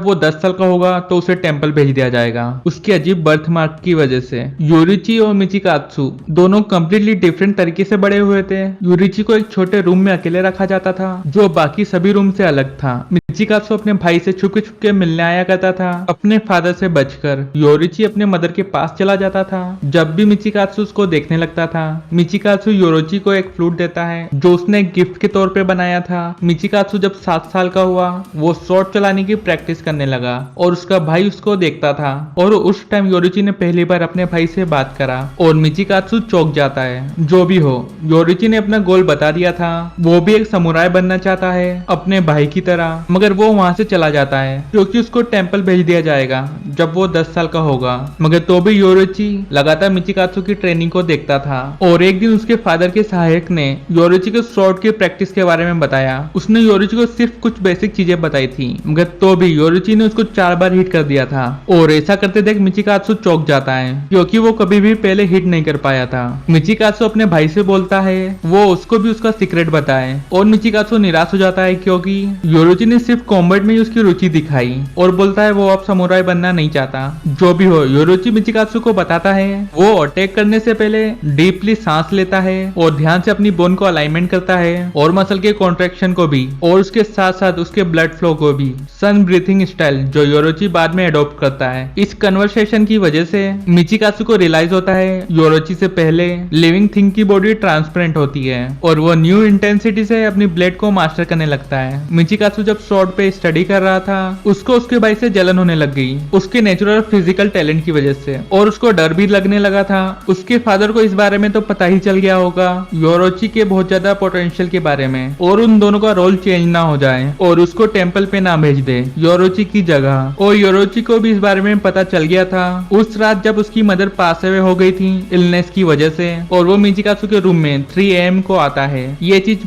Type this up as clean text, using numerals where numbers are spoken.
वो 10 साल का होगा तो उसे टेम्पल भेज दिया जाएगा उसके अजीब बर्थ मार्क की वजह से। यूरिची और मिचिकात्सु दोनों कम्प्लीटली डिफरेंट तरीके से बड़े हुए थे। यूरिची को एक छोटे रूम में अकेले रखा जाता था जो बाकी सभी रूम से अलग था। मिचिकात्सु अपने भाई से छुपके छुपके मिलने आया करता था अपने फादर से बचकर। योरिची अपने मदर के पास चला जाता था जब भी मिचिकात्सु उसको देखने लगता था। मिचिकात्सु योरोची को एक फ्लूट देता है जो उसने गिफ्ट के तौर पे बनाया था। मिचिकात्सु जब 7 साल का हुआ वो शॉट चलाने की प्रैक्टिस करने लगा और उसका भाई उसको देखता था और उस टाइम योरिची ने पहली बार अपने भाई से बात करा और मिचिकात्सु चौंक जाता है। जो भी हो, योरिची ने अपना गोल बता दिया था। वो भी एक समुराई बनना चाहता है अपने भाई की तरह, मगर वो वहां से चला जाता है क्योंकि उसको टेम्पल भेज दिया जाएगा जब वो 10 साल का होगा। मगर तो भी योरिची लगातार मिचिकात्सु की ट्रेनिंग को देखता था और एक दिन उसके फादर के सहायक ने योरिची को शॉट की प्रैक्टिस के बारे में बताया। उसने योरिची को सिर्फ कुछ बेसिक चीजें बताई थी मगर तो भी योरिची ने उसको 4 बार हिट कर दिया था और ऐसा करते देख मिचिकात्सु चौंक जाता है क्योंकि वो कभी भी पहले हिट नहीं कर पाया था। मिचिकात्सु अपने भाई से बोलता है वो उसको भी उसका सीक्रेट बताए और मिचिकात्सु निराश हो जाता है क्योंकि योरिची ने सिर्फ कॉम्बैट में ही उसकी रुचि दिखाई और बोलता है वो अब समुराई बनना नहीं चाहता। जो भी हो, योरिची मिचिकात्सु को बताता है वो अटैक करने से पहले डीपली सांस लेता है और ध्यान से अपनी बोन को अलाइनमेंट करता है और मसल के कॉन्ट्रैक्शन को भी और उसके साथ साथ उसके ब्लड फ्लो को भी। सन ब्रीथिंग स्टाइल जो योरोची बाद में अडॉप्ट करता है। इस कन्वर्सेशन की वजह से मिचिकात्सु को रियलाइज होता है योरोची से पहले लिविंग थिंग की बॉडी ट्रांसपेरेंट होती है और वो न्यू इंटेंसिटी से अपनी ब्लेड को मास्टर करने लगता है। मिचिकात्सु जब शॉर्ट पे स्टडी कर रहा था उसको उसके भाई से जलन होने लग गई उसके नेचुरल फिजिकल टैलेंट की वजह से और उसको डर भी लगने लगा था। उसके फादर को इस बारे में तो पता ही चल गया होगा योरोची के बहुत ज्यादा पोटेंशियल के बारे में और उन दोनों का रोल चेंज ना हो जाए और उसको टेम्पल पे ना भेज दे योरोची की जगह। और योरोची को भी इस बारे में पता चल गया था उस रात जब उसकी मदर पास अवे हो गई थी इलनेस की वजह से और वो मिचिकात्सु के रूम में 3 AM को आता है। ये चीज